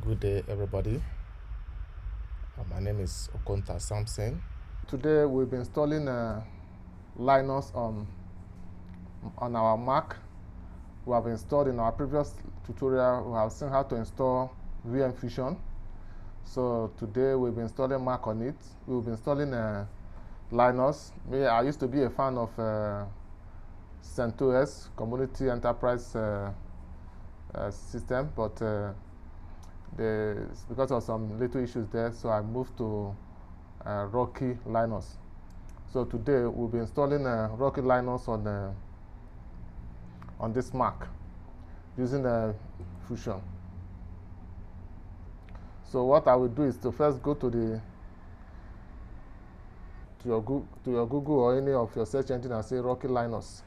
Good day, everybody. My name is Okonta Samson. Today we'll be installing Linux on our Mac. We have installed in our previous tutorial. We have seen how to install VMFusion. So today we'll be installing Mac on it. We'll be installing Linux. I used to be a fan of CentOS Community Enterprise system, but because of some little issues there, so I moved to Rocky Linux. So today we'll be installing Rocky Linux on this Mac using Fusion. So what I will do is to first go to your Google or any of your search engine and say Rocky Linux.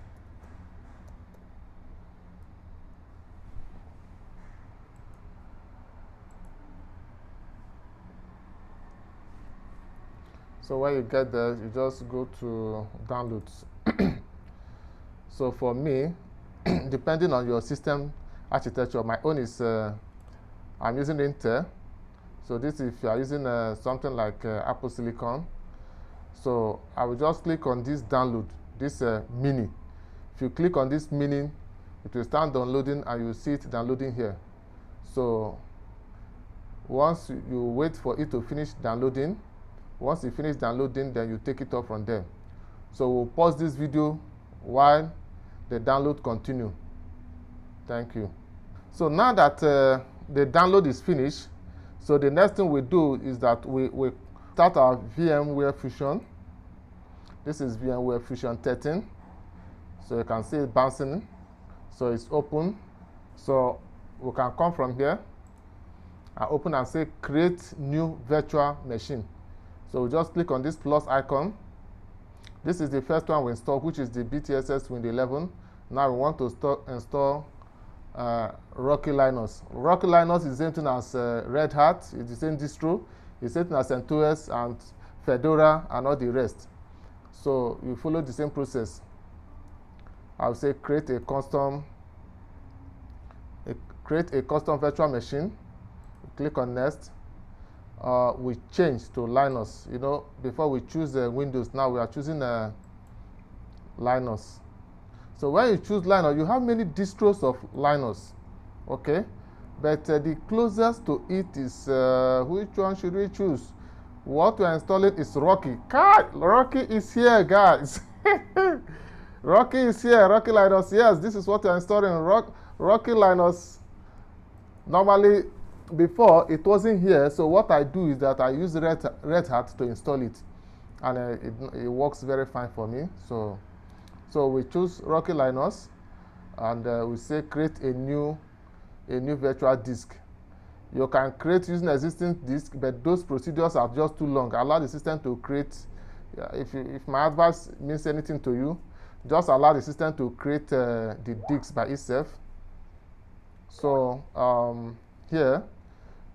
So when you get there, you just go to downloads. So for me, depending on your system architecture, my own is I'm using Intel. So this, if you are using something like Apple Silicon, so I will just click on this download, this mini. If you click on this mini, it will start downloading and you see it downloading here. So once you wait for it to finish downloading, once you finish downloading, then you take it off from there. So we'll pause this video while the download continues. Thank you. So now that the download is finished, so the next thing we do is that we start our VMware Fusion. This is VMware Fusion13. So you can see it bouncing. So it's open. So we can come from here and open and say create new virtual machine. So we just click on this plus icon. This is the first one we install, which is the BTSS Windows 11. Now we want to install Rocky Linux. Rocky Linux is the same as Red Hat. It's the same distro. It's the same as CentOS and Fedora and all the rest. So you follow the same process. I will say create a custom virtual machine. Click on next. We change to Linux. You know, before we choose Windows, now we are choosing Linux. So when you choose Linux, you have many distros of Linux, okay? But the closest to it is, which one should we choose? What we are installing is Rocky. God, Rocky is here, guys. Rocky is here, Rocky Linux. Yes, this is what we are installing, Rocky Linux. Normally, before it wasn't here, so what I do is that I use Red Hat to install it, and it works very fine for me. So we choose Rocky Linux, and we say create a new virtual disk. You can create using existing disk, but those procedures are just too long. Allow the system to create. If my advice means anything to you, just allow the system to create the disk by itself. So here,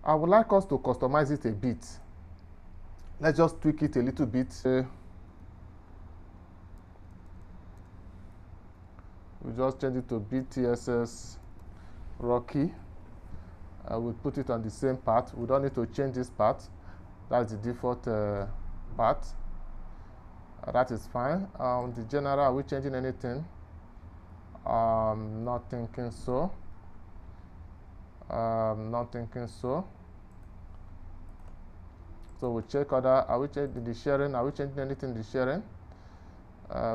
I would like us to customize it a bit. Let's just tweak it a little bit. We just change it to BTSS Rocky. We'll put it on the same part. We don't need to change this part. That's the default part. That is fine. The general, are we changing anything? Not thinking so. Not thinking so. So we check other. Are we changing the sharing? Are we changing anything in the sharing?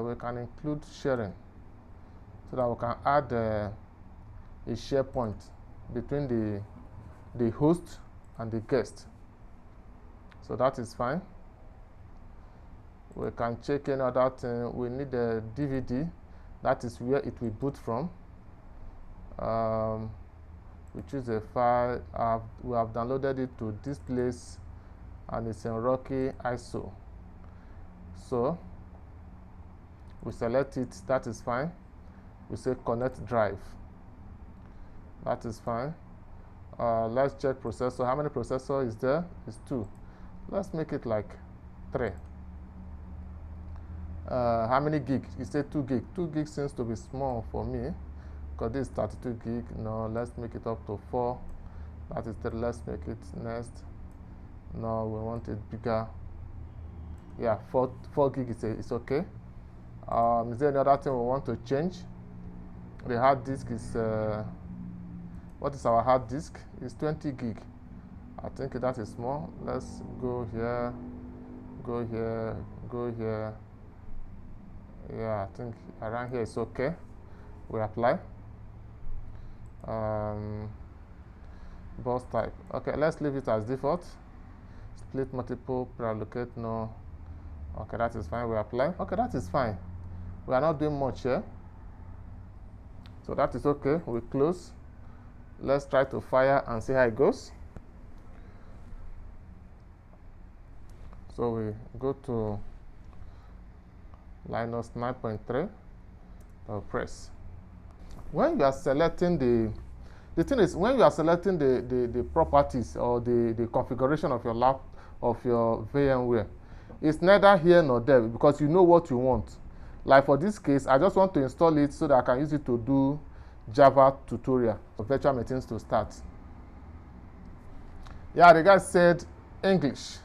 We can include sharing so that we can add a share point between the host and the guest. So that is fine. We can check any other thing. We need a DVD. That is where it will boot from. We choose a file. We have downloaded it to this place, and it's in Rocky ISO. So we select it. That is fine. We say connect drive. That is fine. Let's check processor. How many processor is there? It's 2. Let's make it like 3. How many gig? You say 2 gig. 2 gig seems to be small for me, because this is 32 gig. No, let's make it up to 4 That is 3. Let's make it next. No, we want it bigger. Yeah, 4 gig is okay. Is there any other thing we want to change? The hard disk is what is our hard disk? It's 20 gig. I think that is small. Let's go here, go here, go here. Yeah, I think around here is okay. We apply. Bus type. Okay, let's leave it as default. Split multiple, pre-allocate, no. Okay, that is fine. We apply. Okay, that is fine. We are not doing much here. So that is okay. We close. Let's try to fire and see how it goes. So we go to Linux 9.3. Press. When you are selecting the thing is, when you are selecting the properties or the configuration of your lab of your VMware, it's neither here nor there because you know what you want. Like for this case, I just want to install it so that I can use it to do Java tutorial for virtual machines to start. Yeah, the guy said English.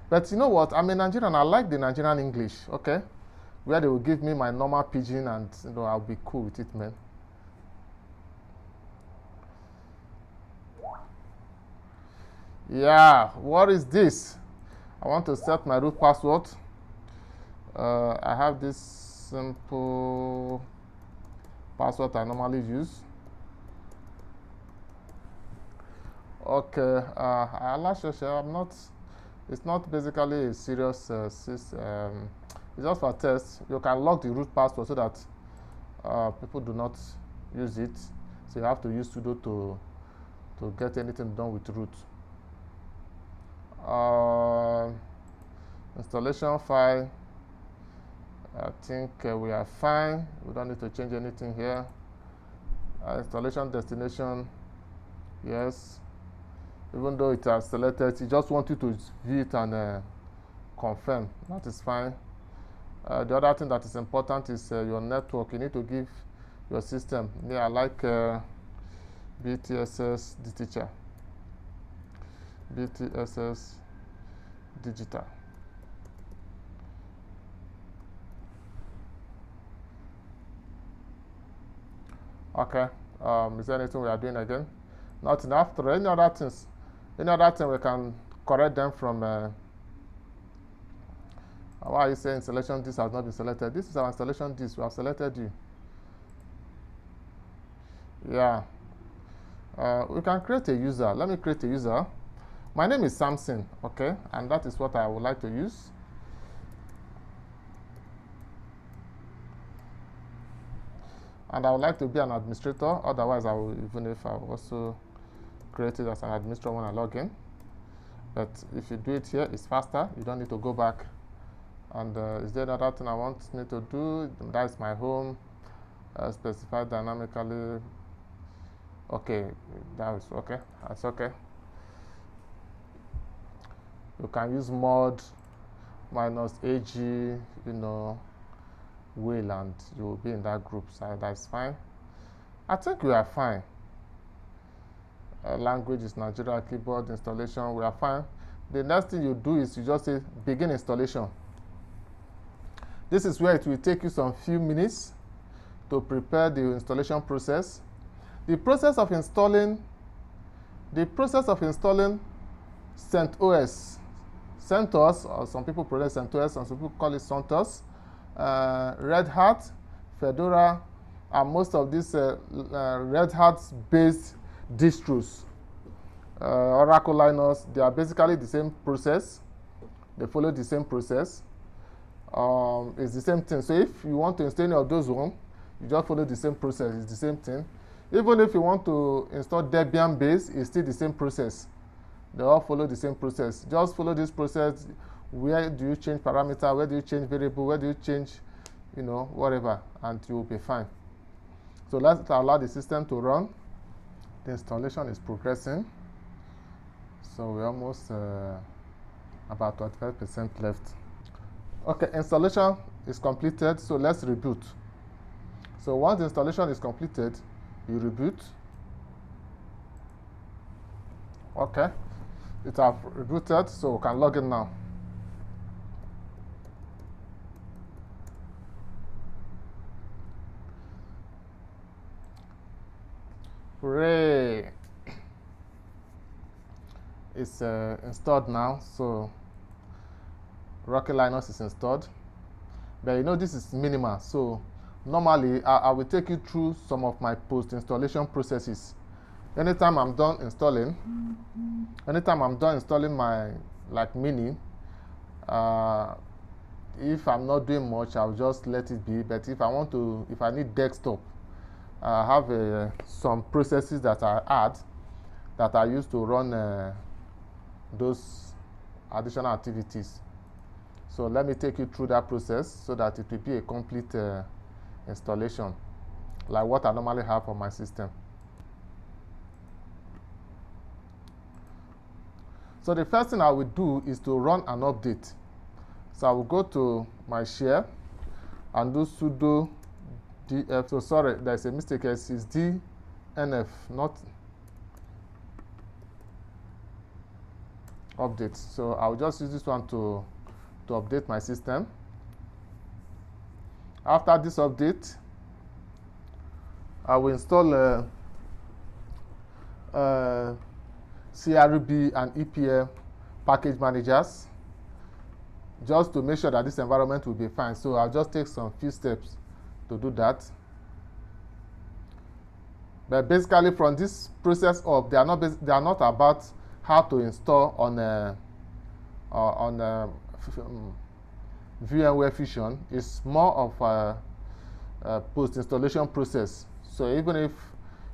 But you know what? I'm a Nigerian. I like the Nigerian English, okay? Where they will give me my normal pidgin and I'll be cool with it, man. Yeah, what is this? I want to set my root password. I have this simple password I normally use. Okay, I'm not. It's not basically a serious system. It's just for test. You can lock the root password so that people do not use it. So you have to use sudo to get anything done with root. Installation file. I think we are fine. We don't need to change anything here. Installation destination. Yes. Even though it has selected, it just wants you to view it and confirm. That is fine. The other thing that is important is your network. You need to give your system. Yeah, I like BTSS Digital. BTSS Digital. Okay. Is there anything we are doing again? Nothing. After any other things, any other thing we can correct them from. Why are you saying installation disk has not been selected? This is our installation disk. We have selected you. Yeah. We can create a user. Let me create a user. My name is Samson, okay, and that is what I would like to use. And I would like to be an administrator. Otherwise, I will, even if I will also create it as an administrator when I log in. But if you do it here, it's faster. You don't need to go back. And is there another thing I want me to do? That is my home. Specify dynamically. Okay, that is okay. That's okay. You can use mod -ag, will, and you will be in that group. So that's fine. I think we are fine. Language is Nigeria, keyboard installation. We are fine. The next thing you do is you just say begin installation. This is where it will take you some few minutes to prepare the installation process. The process of installing CentOS. CentOS, or some people pronounce CentOS, and some people call it CentOS. Red Hat, Fedora, and most of these Red Hat-based distros, Oracle Linux, they are basically the same process. They follow the same process. It's the same thing. So if you want to install any of those ones, you just follow the same process. It's the same thing. Even if you want to install Debian base, it's still the same process. They all follow the same process. Just follow this process. Where do you change parameter? Where do you change variable? Where do you change, whatever, and you will be fine. So let's allow the system to run. The installation is progressing. So we're almost about 25% left. Okay, installation is completed. So let's reboot. So once the installation is completed, you reboot. Okay, it have rebooted, so we can log in now. Hooray! It's installed now, so Rocky Linux is installed. But you know, this is minimal, so normally I will take you through some of my post-installation processes. Anytime I'm done installing my mini, if I'm not doing much, I'll just let it be. But if I need desktop, I have some processes that I add that I use to run those additional activities. So let me take you through that process so that it will be a complete installation, like what I normally have on my system. So the first thing I will do is to run an update. So I will go to my share and do sudo df. So sorry, there's a mistake. It's dnf, not update. So I'll just use this one to update my system. After this update, I will install CRB and EPL package managers just to make sure that this environment will be fine. So I'll just take some few steps to do that. But basically, from this process up, they are not about how to install on VMware Fusion. Is more of a post-installation process. So even if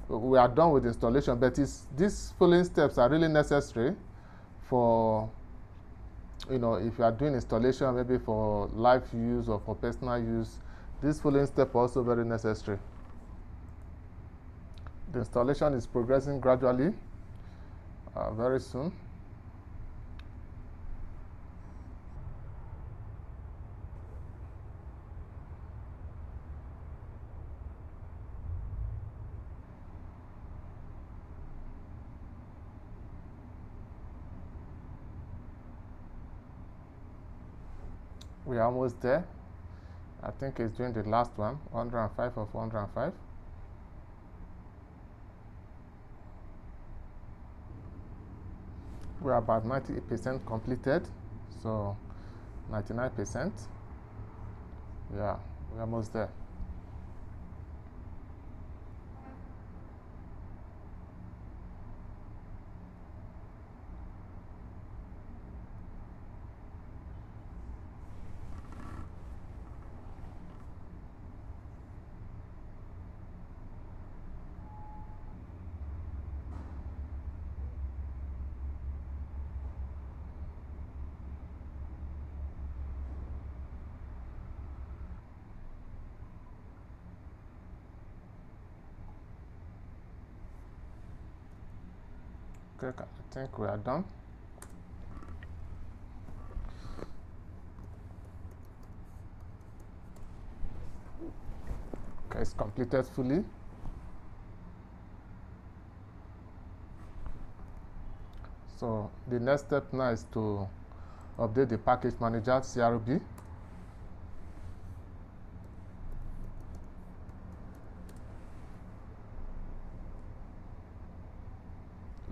we are done with installation, but these following steps are really necessary for, if you are doing installation, maybe for live use or for personal use. This following step are also very necessary. The installation is progressing gradually, very soon. We are almost there. I think it's doing the last one, 105 of 105. We're about 98% completed, so 99%. Yeah, we're almost there. Okay, I think we are done. Okay, it's completed fully. So the next step now is to update the package manager, CRB.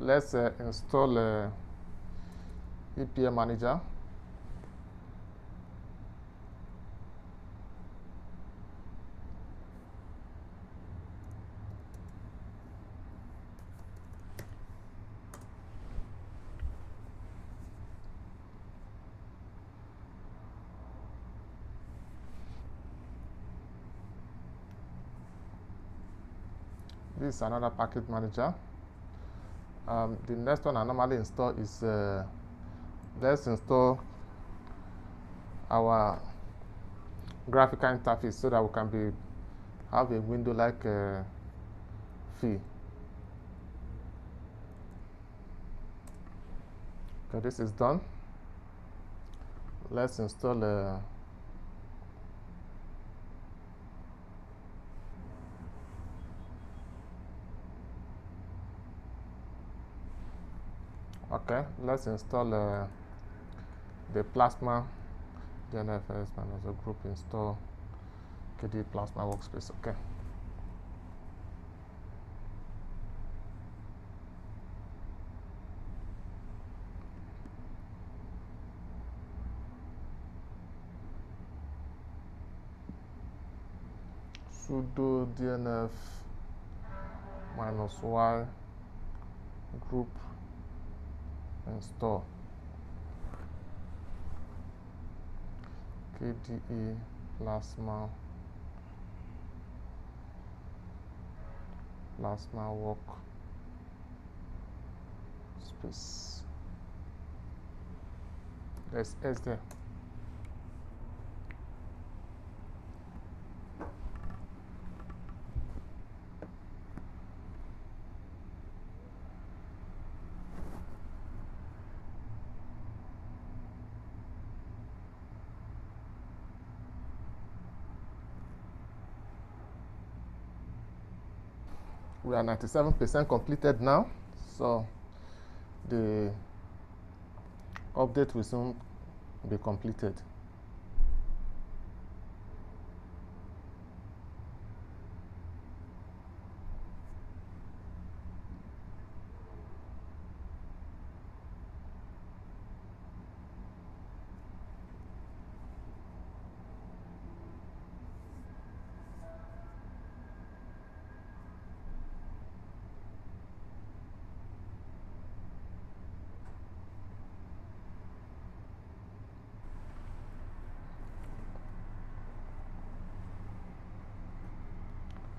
Let's install EPL manager. This is another package manager. The next one I normally install is let's install our graphical interface so that we can have a window like fee. Okay, this is done. Let's install Okay, let's install the Plasma DNFS minus a group install KDE Plasma workspace. Okay. Sudo DNF -y group install KDE Plasma workspace. There's S there. We are 97% completed now, so the update will soon be completed.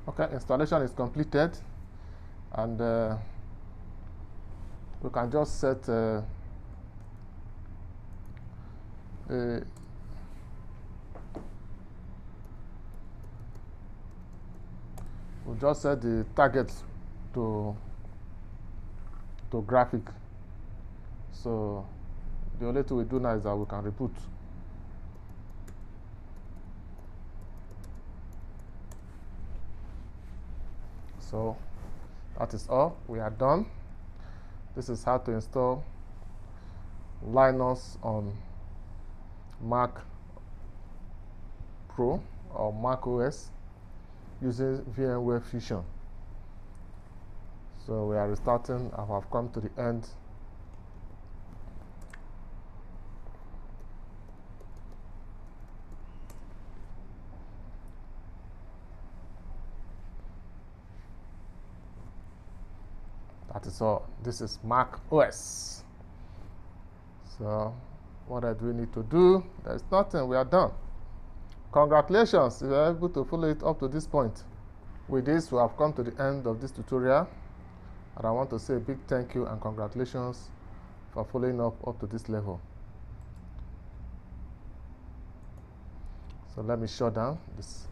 Okay, installation is completed, and we can just set we'll just set the target to graphic. So the only thing we do now is that we can reboot. So that is all. We are done. This is how to install Linux on Macpro or macOS using VMware Fusion. So we are restarting. I have come to the end. That is all. This is macOS. So what do we need to do? There's nothing. We are done. Congratulations, you are able to follow it up to this point. With this, we have come to the end of this tutorial, and I want to say a big thank you and congratulations for following up to this level. So let me shut down this.